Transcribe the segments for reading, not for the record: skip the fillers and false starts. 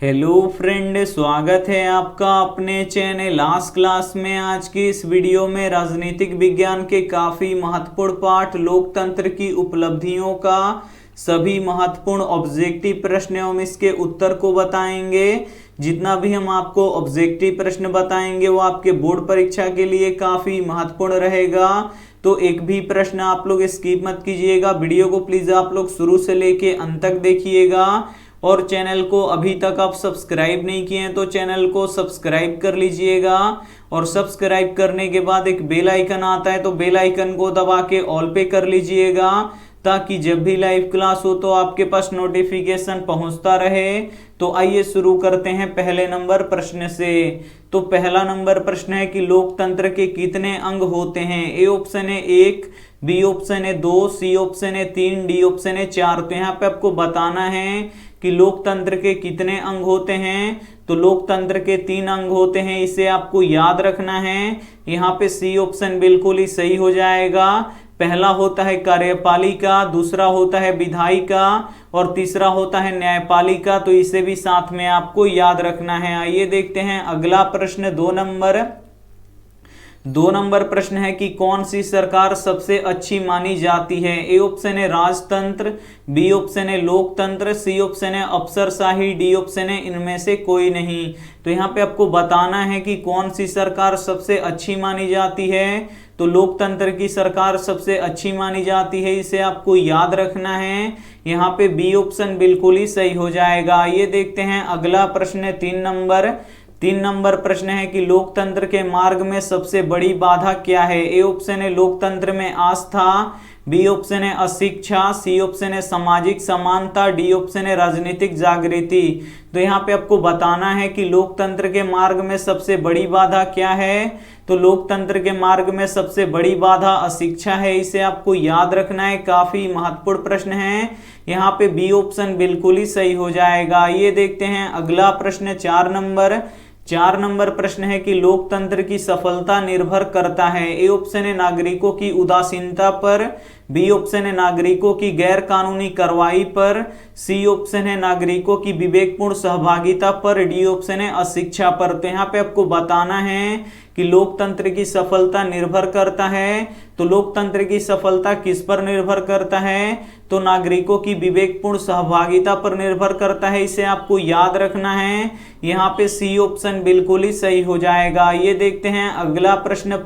Hello friend, स्वागत है आपका अपने चैनल आस क्लास में। आज की इस वीडियो में राजनीतिक विज्ञान के काफ़ी महत्वपूर्ण पाठ लोकतंत्र की उपलब्धियों का सभी महत्वपूर्ण ऑब्जेक्टिव प्रश्न एवं इसके उत्तर को बताएंगे। जितना भी हम आपको ऑब्जेक्टिव प्रश्न बताएंगे वो आपके बोर्ड परीक्षा के लिए काफ़ी महत्वपूर्ण रहेगा, तो एक भी प्रश्न आप लोग स्किप मत कीजिएगा। वीडियो को प्लीज़ आप लोग शुरू से लेके अंत तक देखिएगा और चैनल को अभी तक आप सब्सक्राइब नहीं किए हैं तो चैनल को सब्सक्राइब कर लीजिएगा। और सब्सक्राइब करने के बाद एक बेल आइकन आता है तो बेल आइकन को दबा के ऑल पे कर लीजिएगा, ताकि जब भी लाइव क्लास हो तो आपके पास नोटिफिकेशन पहुंचता रहे। तो आइए शुरू करते हैं पहले नंबर प्रश्न से। तो पहला नंबर प्रश्न है कि लोकतंत्र के कितने अंग होते हैं। ए ऑप्शन है 1, बी ऑप्शन है 2, सी ऑप्शन है 3, डी ऑप्शन है 4। तो यहाँ पे आपको बताना है कि लोकतंत्र के कितने अंग होते हैं। तो लोकतंत्र के 3 अंग होते हैं, इसे आपको याद रखना है। यहाँ पे सी ऑप्शन बिल्कुल ही सही हो जाएगा। पहला होता है कार्यपालिका, दूसरा होता है विधायिका और तीसरा होता है न्यायपालिका। तो इसे भी साथ में आपको याद रखना है। आइए देखते हैं अगला प्रश्न। 2 नंबर प्रश्न है कि कौन सी सरकार सबसे अच्छी मानी जाती है। ए ऑप्शन है राजतंत्र, बी ऑप्शन है लोकतंत्र, सी ऑप्शन है अफसरशाही, डी ऑप्शन है इनमें से कोई नहीं। तो यहाँ पे आपको बताना है कि कौन सी सरकार सबसे अच्छी मानी जाती है। तो लोकतंत्र की सरकार सबसे अच्छी मानी जाती है, इसे आपको याद रखना है। यहाँ पे बी ऑप्शन बिल्कुल ही सही हो जाएगा। ये देखते हैं अगला प्रश्न 3 नंबर प्रश्न है कि लोकतंत्र के मार्ग में सबसे बड़ी बाधा क्या है। ए ऑप्शन है लोकतंत्र में आस्था, बी ऑप्शन है अशिक्षा, सी ऑप्शन है सामाजिक समानता, डी ऑप्शन है राजनीतिक जागृति। तो यहाँ पे आपको बताना है कि लोकतंत्र के मार्ग में सबसे बड़ी बाधा क्या है। तो लोकतंत्र के मार्ग में सबसे बड़ी बाधा अशिक्षा है, इसे आपको याद रखना है। काफी महत्वपूर्ण प्रश्न है। यहाँ पे बी ऑप्शन बिल्कुल ही सही हो जाएगा। ये देखते हैं अगला प्रश्न 4 नंबर प्रश्न है कि लोकतंत्र की सफलता निर्भर करता है। ए ऑप्शन है नागरिकों की उदासीनता पर, बी ऑप्शन है नागरिकों की गैर कानूनी कार्रवाई पर, सी ऑप्शन है नागरिकों की विवेकपूर्ण सहभागिता पर, डी ऑप्शन है अशिक्षा पर। तो यहाँ पे आपको बताना है कि लोकतंत्र की सफलता निर्भर करता है। तो लोकतंत्र की सफलता किस पर निर्भर करता है। तो नागरिकों की विवेकपूर्ण सहभागिता पर निर्भर करता है, इसे आपको याद रखना है। यहाँ पे सी ऑप्शन बिल्कुल ही सही हो जाएगा। ये देखते हैं अगला प्रश्न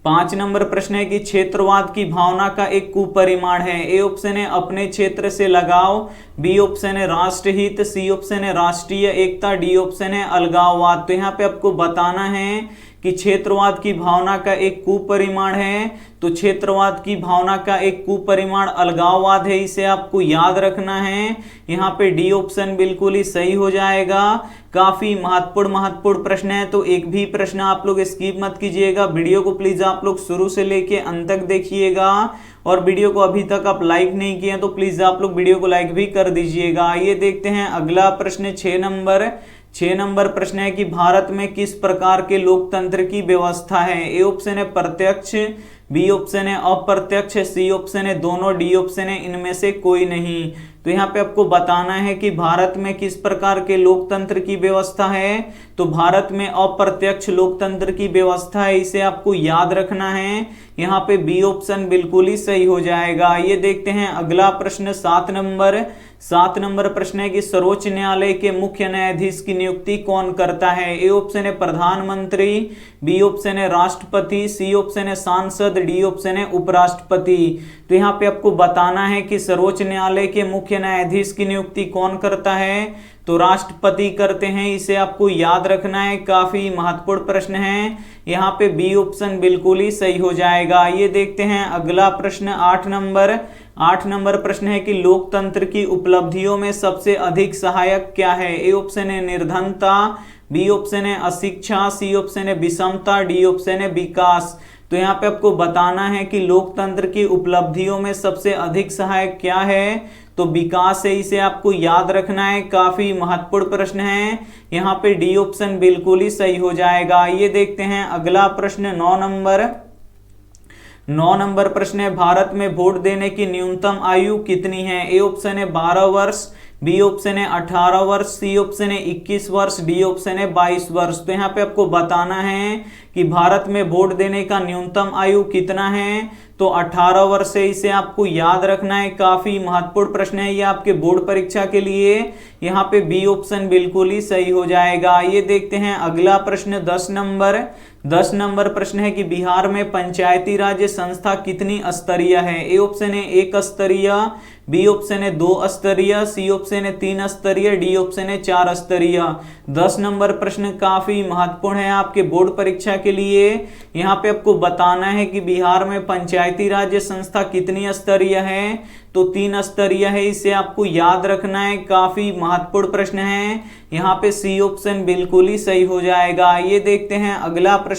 5 नंबर प्रश्न है कि क्षेत्रवाद की भावना का एक कुपरिमाण है। ए ऑप्शन है अपने क्षेत्र से लगाव, बी ऑप्शन है राष्ट्रहित, सी ऑप्शन है राष्ट्रीय एकता, डी ऑप्शन है अलगाववाद। तो यहाँ पे आपको बताना है कि क्षेत्रवाद की भावना का एक कुपरिमाण है। तो क्षेत्रवाद की भावना का एक कुपरिमाण अलगाववाद है, इसे आपको याद रखना है। यहाँ पे डी ऑप्शन बिल्कुल ही सही हो जाएगा। काफी महत्वपूर्ण प्रश्न है, तो एक भी प्रश्न आप लोग स्किप मत कीजिएगा। वीडियो को प्लीज आप लोग शुरू से लेके अंत तक देखिएगा। और वीडियो को अभी तक आप लाइक नहीं किए तो प्लीज आप लोग वीडियो को लाइक भी कर दीजिएगा। ये देखते हैं अगला प्रश्न 6 नंबर प्रश्न है कि भारत में किस प्रकार के लोकतंत्र की व्यवस्था है। ए ऑप्शन है प्रत्यक्ष, बी ऑप्शन है अप्रत्यक्ष, सी ऑप्शन है दोनों, डी ऑप्शन है इनमें से कोई नहीं। तो यहाँ पे आपको बताना है कि भारत में किस प्रकार के लोकतंत्र की व्यवस्था है। तो भारत में अप्रत्यक्ष लोकतंत्र की व्यवस्था है, इसे आपको याद रखना है। यहाँ पे बी ऑप्शन बिल्कुल ही सही हो जाएगा। ये देखते हैं अगला प्रश्न 7 नंबर प्रश्न है कि सर्वोच्च न्यायालय के मुख्य न्यायाधीश की नियुक्ति कौन करता है। ए ऑप्शन है प्रधानमंत्री, बी ऑप्शन है राष्ट्रपति, सी ऑप्शन है सांसद, डी ऑप्शन है उपराष्ट्रपति। तो यहाँ पे आपको बताना है कि सर्वोच्च न्यायालय के मुख्य न्यायाधीश की नियुक्ति कौन करता है। तो राष्ट्रपति करते हैं, इसे आपको याद रखना है। काफी महत्वपूर्ण प्रश्न है। यहाँ पे बी ऑप्शन बिल्कुल ही सही हो जाएगा। ये देखते हैं अगला प्रश्न 8 नंबर प्रश्न है कि लोकतंत्र की उपलब्धियों में सबसे अधिक सहायक क्या है। ए ऑप्शन है निर्धनता, बी ऑप्शन है अशिक्षा, सी ऑप्शन है विषमता, डी ऑप्शन है विकास। तो यहाँ पे आपको बताना है कि लोकतंत्र की उपलब्धियों में सबसे अधिक सहायक क्या है। तो विकास है, इसे आपको याद रखना है। काफी महत्वपूर्ण प्रश्न है। यहाँ पे डी ऑप्शन बिल्कुल ही सही हो जाएगा। ये देखते हैं अगला प्रश्न 9 नंबर प्रश्न है भारत में वोट देने की न्यूनतम आयु कितनी है। ए ऑप्शन है 12 वर्ष, बी ऑप्शन है 18 वर्ष, सी ऑप्शन है 21 वर्ष, डी ऑप्शन है 22 वर्ष। तो यहाँ पे आपको बताना है कि भारत में वोट देने का न्यूनतम आयु कितना है, तो 18 वर्ष है। इसे आपको याद रखना है, काफी महत्वपूर्ण प्रश्न है ये आपके बोर्ड परीक्षा के लिए। यहाँ पे बी ऑप्शन बिल्कुल ही सही हो जाएगा। ये देखते हैं अगला प्रश्न 10 नंबर प्रश्न है कि बिहार में पंचायती राज संस्था कितनी स्तरीय है। ए ऑप्शन है 1 स्तरीय, बी ऑप्शन है 2 स्तरीय, सी ऑप्शन है 3 स्तरीय, डी ऑप्शन है 4 स्तरीय। 10 नंबर प्रश्न काफी महत्वपूर्ण है आपके बोर्ड परीक्षा के लिए। यहाँ पे आपको बताना है कि बिहार में पंचायती राज संस्था कितनी स्तरीय है, तो 3 स्तरीय है। इसे आपको याद रखना है, काफी महत्वपूर्ण प्रश्न है। यहाँ पे सी ऑप्शन बिल्कुल ही सही हो जाएगा। ये देखते हैं अगला प्रश्न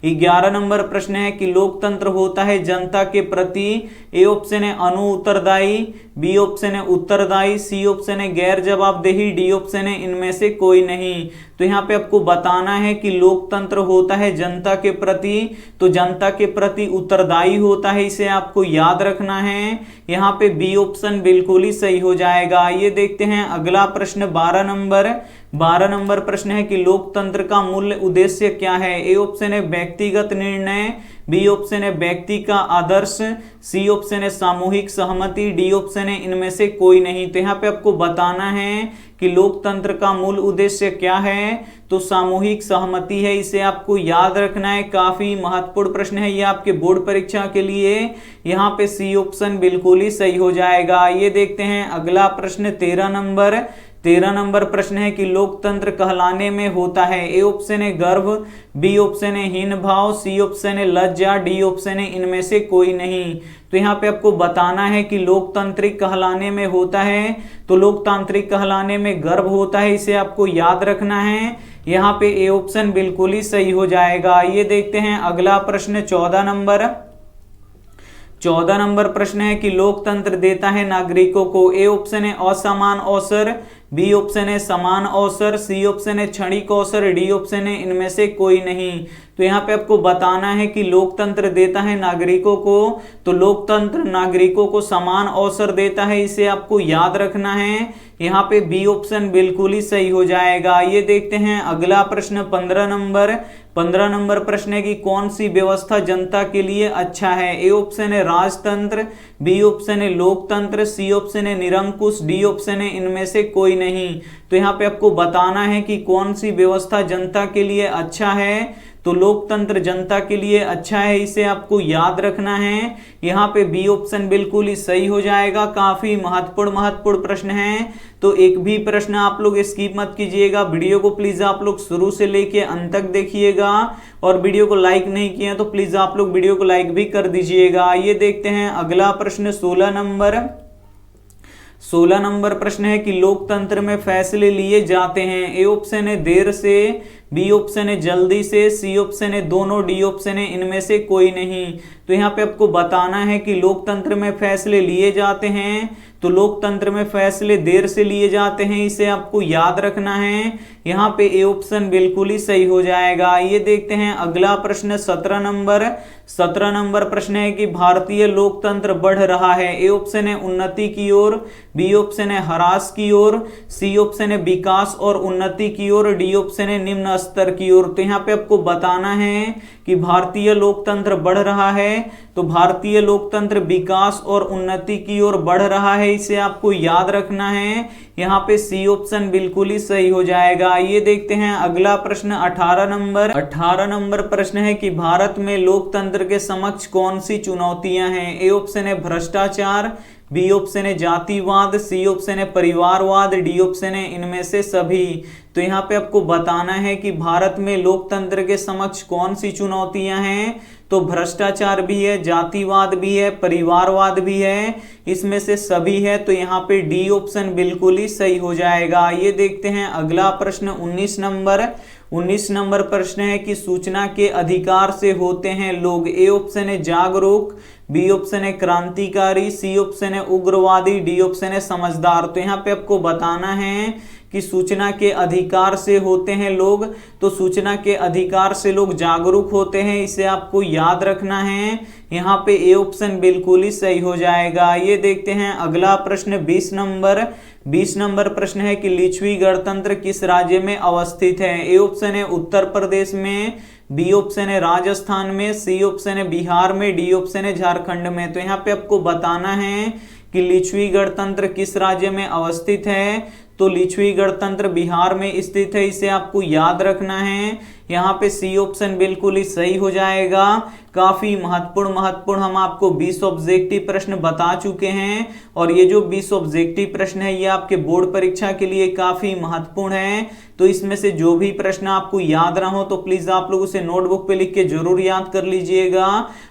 11 नंबर प्रश्न है कि लोकतंत्र होता है जनता के प्रति। ए ऑप्शन है अनु उत्तरदायी, बी ऑप्शन है उत्तरदायी, सी ऑप्शन है गैर जवाबदेही, डी ऑप्शन है इनमें से कोई नहीं। तो यहाँ पे आपको बताना है कि लोकतंत्र होता है जनता के प्रति, तो जनता के प्रति उत्तरदायी होता है, इसे आपको याद रखना है। यहाँ पे बी ऑप्शन बिल्कुल ही सही हो जाएगा। ये देखते हैं अगला प्रश्न 12 नंबर प्रश्न है कि लोकतंत्र का मूल उद्देश्य क्या है। ए ऑप्शन है व्यक्तिगत निर्णय, बी ऑप्शन है व्यक्ति का आदर्श, सी ऑप्शन है सामूहिक सहमति, डी ऑप्शन है इनमें से कोई नहीं। तो यहाँ पे आपको बताना है कि लोकतंत्र का मूल उद्देश्य क्या है, तो सामूहिक सहमति है। इसे आपको याद रखना है, काफी महत्वपूर्ण प्रश्न है ये आपके बोर्ड परीक्षा के लिए। यहाँ पे सी ऑप्शन बिल्कुल ही सही हो जाएगा। ये देखते हैं अगला प्रश्न 13 नंबर प्रश्न है कि लोकतंत्र कहलाने में होता है। ए ऑप्शन है गर्व, बी ऑप्शन है हीन भाव, सी ऑप्शन है लज्जा, डी ऑप्शन है इनमें से कोई नहीं। तो यहाँ पे आपको बताना है कि लोकतांत्रिक कहलाने में होता है, तो लोकतांत्रिक कहलाने में गर्व होता है, इसे आपको याद रखना है। यहाँ पे ए ऑप्शन बिल्कुल ही सही हो जाएगा। ये देखते हैं अगला प्रश्न 14 नंबर प्रश्न है कि लोकतंत्र देता है नागरिकों को। ए ऑप्शन है असमान अवसर, बी ऑप्शन है समान अवसर, सी ऑप्शन है क्षणिक अवसर, डी ऑप्शन है इनमें से कोई नहीं। तो यहाँ पे आपको बताना है कि लोकतंत्र देता है नागरिकों को, तो लोकतंत्र नागरिकों को समान अवसर देता है, इसे आपको याद रखना है। यहाँ पे बी ऑप्शन बिल्कुल ही सही हो जाएगा। ये देखते हैं अगला प्रश्न 15 नंबर प्रश्न है कि कौन सी व्यवस्था जनता के लिए अच्छा है। ए ऑप्शन है राजतंत्र, बी ऑप्शन है लोकतंत्र, सी ऑप्शन है निरंकुश, डी ऑप्शन है इनमें से कोई नहीं। तो यहाँ पे आपको बताना है कि कौन सी व्यवस्था जनता के लिए अच्छा है, तो लोकतंत्र जनता के लिए अच्छा है, इसे आपको याद रखना है। यहाँ पे बी ऑप्शन बिल्कुल ही सही हो जाएगा। काफी महत्वपूर्ण प्रश्न है, तो एक भी प्रश्न आप लोग स्किप मत कीजिएगा। वीडियो को प्लीज आप लोग शुरू से लेके अंत तक देखिएगा, और वीडियो को लाइक नहीं किए तो प्लीज आप लोग वीडियो को लाइक भी कर दीजिएगा। ये देखते हैं अगला प्रश्न 16 नंबर प्रश्न है कि लोकतंत्र में फैसले लिए जाते हैं। ए ऑप्शन है देर से, बी ऑप्शन है जल्दी से, सी ऑप्शन है दोनों, डी ऑप्शन है इनमें से कोई नहीं। तो यहाँ पे आपको बताना है कि लोकतंत्र में फैसले लिए जाते हैं, तो लोकतंत्र में फैसले देर से लिए जाते हैं, इसे आपको याद रखना है। यहाँ पे ए ऑप्शन बिल्कुल ही सही हो जाएगा। ये देखते हैं अगला प्रश्न 17 नंबर प्रश्न है कि भारतीय लोकतंत्र बढ़ रहा है। ए ऑप्शन है उन्नति की ओर, बी ऑप्शन है ह्रास की ओर, सी ऑप्शन है विकास और उन्नति की ओर, डी ऑप्शन है निम्न स्तर की ओर। तो यहाँ पे आपको बताना है कि भारतीय लोकतंत्र बढ़ रहा है, तो भारतीय लोकतंत्र विकास और उन्नति की ओर बढ़ रहा है, इसे आपको याद रखना है। यहाँ पे सी ऑप्शन बिल्कुल ही सही हो जाएगा। ये देखते हैं अगला प्रश्न 18 नंबर प्रश्न है कि भारत में लोकतंत्र के समक्ष कौन सी चुनौतियां हैं। ए ऑप्शन है भ्रष्टाचार, बी ऑप्शन है जातिवाद, सी ऑप्शन है परिवारवाद, डी ऑप्शन है इनमें से सभी। तो यहाँ पे आपको बताना है कि भारत में लोकतंत्र के समक्ष कौन सी चुनौतियां हैं, तो भ्रष्टाचार भी है, जातिवाद भी है, परिवारवाद भी है, इसमें से सभी है। तो यहाँ पे डी ऑप्शन बिल्कुल ही सही हो जाएगा। ये देखते हैं अगला प्रश्न 19 नंबर प्रश्न है कि सूचना के अधिकार से होते हैं लोग। ए ऑप्शन है जागरूक, बी ऑप्शन है क्रांतिकारी, सी ऑप्शन है उग्रवादी, डी ऑप्शन है समझदार। तो यहाँ पे आपको बताना है कि सूचना के अधिकार से होते हैं लोग, तो सूचना के अधिकार से लोग जागरूक होते हैं, इसे आपको याद रखना है। यहाँ पे ए ऑप्शन बिल्कुल ही सही हो जाएगा। ये देखते हैं अगला प्रश्न 20 नंबर प्रश्न है कि लिच्छवी गणतंत्र किस राज्य में अवस्थित है। ए ऑप्शन है उत्तर प्रदेश में, बी ऑप्शन है राजस्थान में, सी ऑप्शन है बिहार में, डी ऑप्शन है झारखंड में। तो यहाँ पे आपको बताना है कि लिच्छवी गणतंत्र किस राज्य में अवस्थित है। तो लिच्छवी गणतंत्र बिहार में स्थित है, इसे आपको याद रखना है। यहाँ पे सी ऑप्शन बिल्कुल ही सही हो जाएगा। काफी महत्वपूर्ण हम आपको 20 ऑब्जेक्टिव प्रश्न बता चुके हैं और ये जो 20 ऑब्जेक्टिव प्रश्न है ये आपके बोर्ड परीक्षा के लिए काफी महत्वपूर्ण है। तो इसमें से जो भी प्रश्न आपको याद ना हो तो प्लीज आप लोग उसे नोटबुक पे लिख के जरूर याद कर लीजिएगा।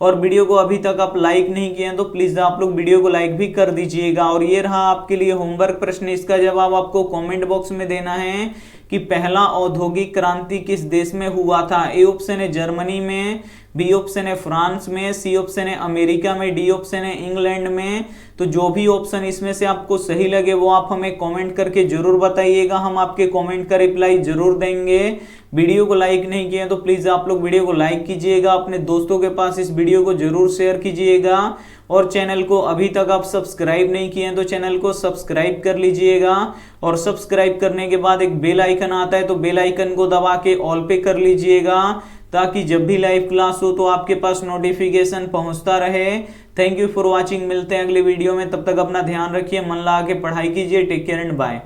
और वीडियो को अभी तक आप लाइक नहीं किए हैं तो प्लीज आप लोग वीडियो को लाइक भी कर दीजिएगा। और ये रहा आपके लिए होमवर्क प्रश्न, इसका जवाब आपको कमेंट बॉक्स में देना है कि पहला औद्योगिक क्रांति किस देश में हुआ था। ए ऑप्शन है जर्मनी में, बी ऑप्शन है फ्रांस में, सी ऑप्शन है अमेरिका में, डी ऑप्शन है इंग्लैंड में। तो जो भी ऑप्शन इसमें से आपको सही लगे वो आप हमें कमेंट करके जरूर बताइएगा, हम आपके कमेंट का रिप्लाई जरूर देंगे। वीडियो को लाइक नहीं किए तो प्लीज आप लोग वीडियो को लाइक कीजिएगा, अपने दोस्तों के पास इस वीडियो को जरूर शेयर कीजिएगा। और चैनल को अभी तक आप सब्सक्राइब नहीं किए हैं तो चैनल को सब्सक्राइब कर लीजिएगा। और सब्सक्राइब करने के बाद एक बेल आइकन आता है तो बेल आइकन को दबा के ऑल पे कर लीजिएगा, ताकि जब भी लाइव क्लास हो तो आपके पास नोटिफिकेशन पहुंचता रहे। थैंक यू फॉर वॉचिंग, मिलते हैं अगले वीडियो में, तब तक अपना ध्यान रखिए, मन लगा के पढ़ाई कीजिए। Take care and bye.